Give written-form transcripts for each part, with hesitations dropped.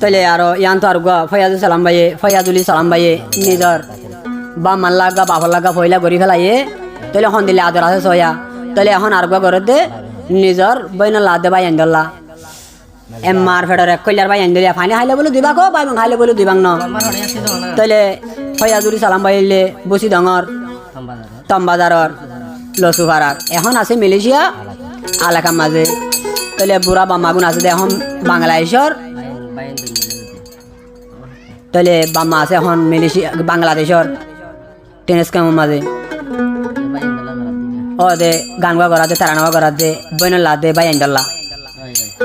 তাহলে আরো ইয়ান তো আর ফয়াজুল সালাম ভাইয়ে নিজর বা মান লাগা বাবার লাগা ফয়লা করি ফেলাইয়ে তাহলে এখন দিলে আদর আছে সয়া তাহলে এখন আর ঘরত দে নিজর বইন লা দে ভাই আন্দোল্লা এম্মার ফেডর এক কইলার ভাই আন্দোলিয়া ফাইনে খাইলে বলে দিবা কো ভাই খাইলে বলে দিবাং ন তাহলে ফয়াজুল সালাম ভাইলে বসি ডঙর তমবাজারর লসুপাড়ার এখন আছে মালয়েশিয়া এলাকার মাঝে তাহলে বুড়া বাম্মাগুন আছে এখন বাংলাদেশর তাহলে বাম্মা আছে এখন মালয়েশিয়া বাংলাদেশর টেনিস কামের মাঝে ও দে গান গা করাতে তারানা করাতে বইন লা দে ভাই আন্দোল্লা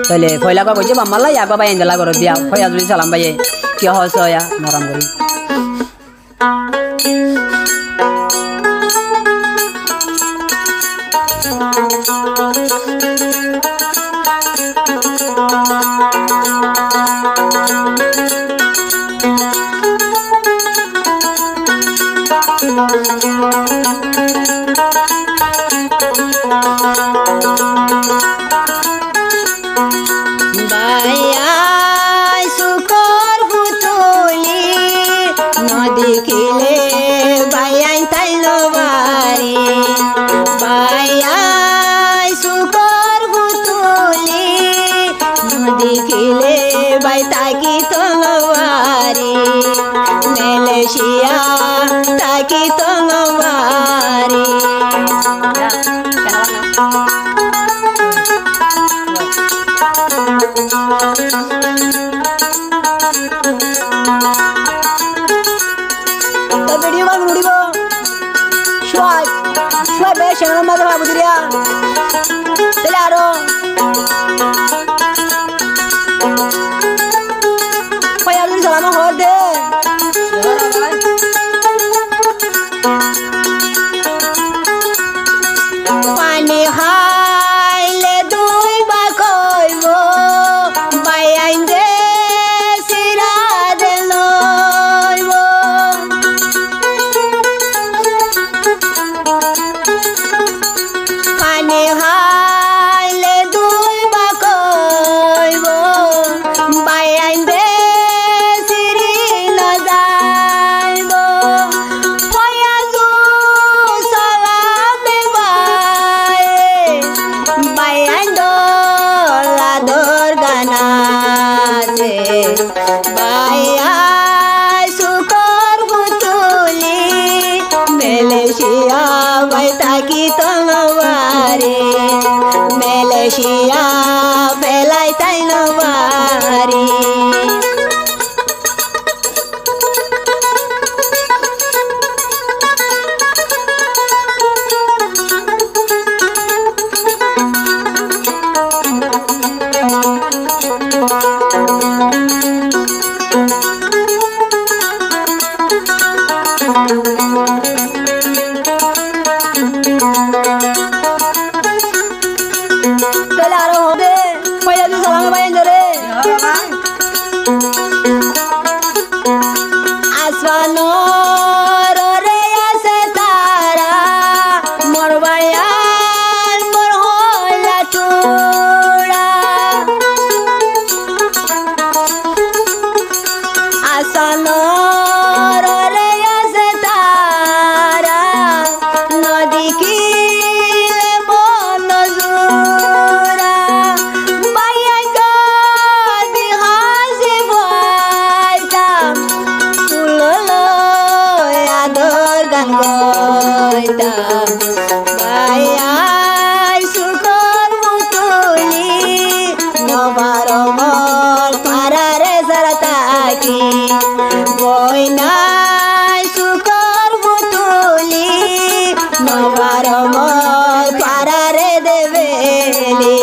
তাহলে ফয়লা কইছে বাম্মাল্লা ইয়াবা ভাই আন্দোল্লা করে দিয়া ফয়াজুল সালাম ভাইয়ে কি হসয়া নরম করি Malaysia taki tongomari video bang nudibo shwa be channel ma babu diria telaro Fayazul salam horde Pani haile dui ba koibo bayainde sira de loibo Pani haile dui ba koibo bayainde siri na daibo Fayazul salam Bayando la dorgana se Bayai sukar butuli Malaysia baitaki tongwari Malaysia belai tainwari Telaro hode Fayazul salam bayan jore Aswano rore asetara morbayan morhola tura Aswano rore asetara nodi ki Bayai sukar mutuli Novaromol parare sarataki Boinai sukar mutuli Novaromol parare develi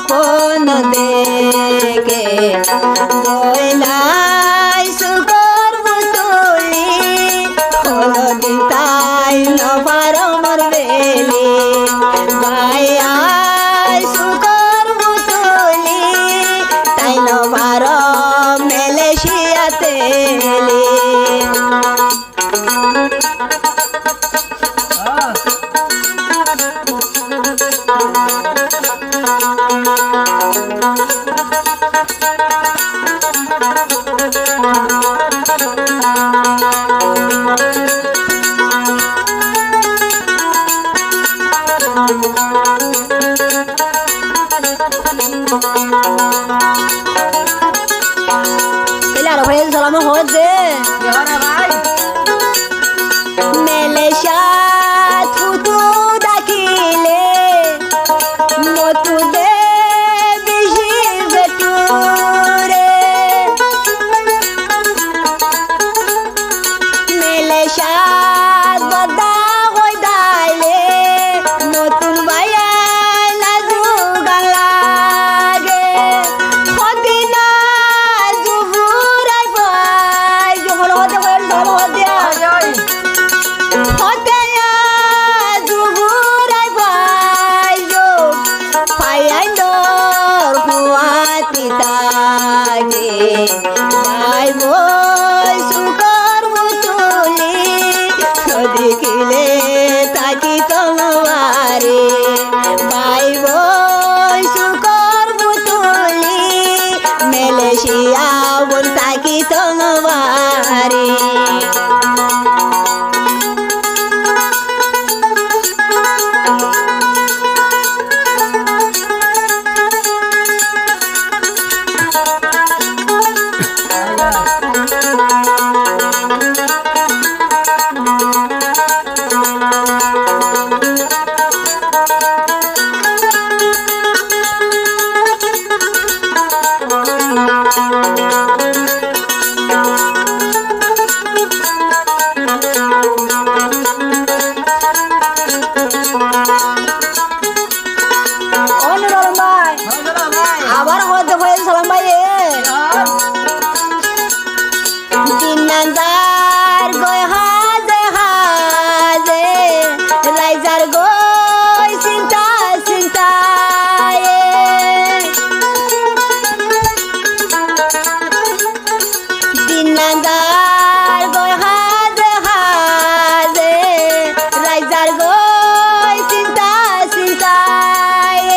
আপন দেখে গয়লাই সুকর বুতুলি হলো দিতাই নবার মর বেলি গায়াই সুকর বুতুলি তাই নবার মেলেশিয়াতে আরো ভাই সালাম হচ্ছে মেলেশা থুতু ডাকিলে মতু দে বিশি বেটুরে মেলেশা গদা হই দাইলে নতুন ভাইয়া লাজু গালাগে হদিনা জুবুরাই ভাই যখন হতে বল ধর হদিয়া হদিয়া জুবুরাই ভাই যো পাইয়াই দর হুয়াতি তাগে ভাই বই সুকর বুতুলি দেখিলে তাকি তোমারে ভাই বই সুকর বুতুলি মেলেশিয়া বল তাকি তোমারে আবার হতে ভাই সালাম ভাই দিনাদার গয় হাজে হাজে রাইজার গয় চিন্তা চিন্তায় দিনাদার গয় হাজে হাজে রাইজার গয় চিন্তা চিন্তায়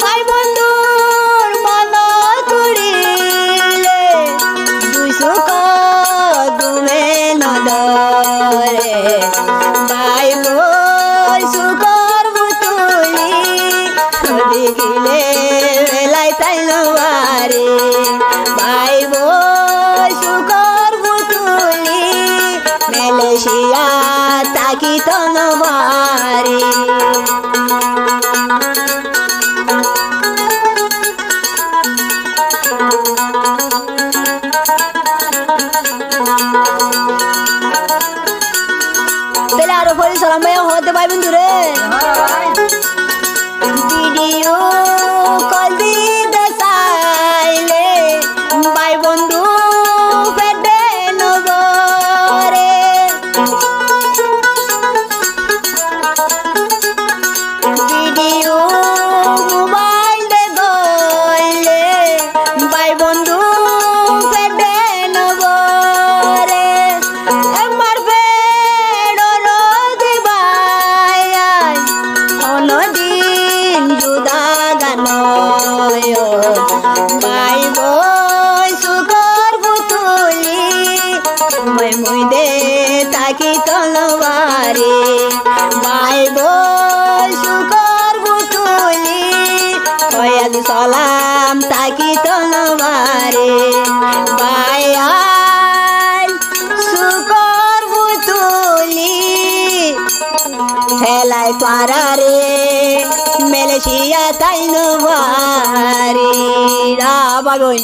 ভাই বন্ধুর মন তুড়িলে দুইশো কদমে নদরে ভাই বই সুকর বুতুলি দেখিলে বেলাই তাই নবারে ভাই বই সুকর বুতুলি মেলেশিয়া তাকি তো নবারে তাহলে আরো ফরি সালাম ভাই হতে পারবেন দূরে ভিডিও কল দিতে চাইলে ভাই বন্ধু পেটে নগরে ভিডিও মোবাইল দে গইলে ভাই বন্ধু পেটে নগরে একবার অনদিন জুদা গান ভাই বই সুকর বুতুলি মই দে তাকি তলবারে ভাই বই সুকর বুতুলি হয়াল সালাম তাকি তলবারে ভাই আই সুকর বুতুলি হেলাই পারারে মেলেশিয়া তাই নবারে রা বাবুই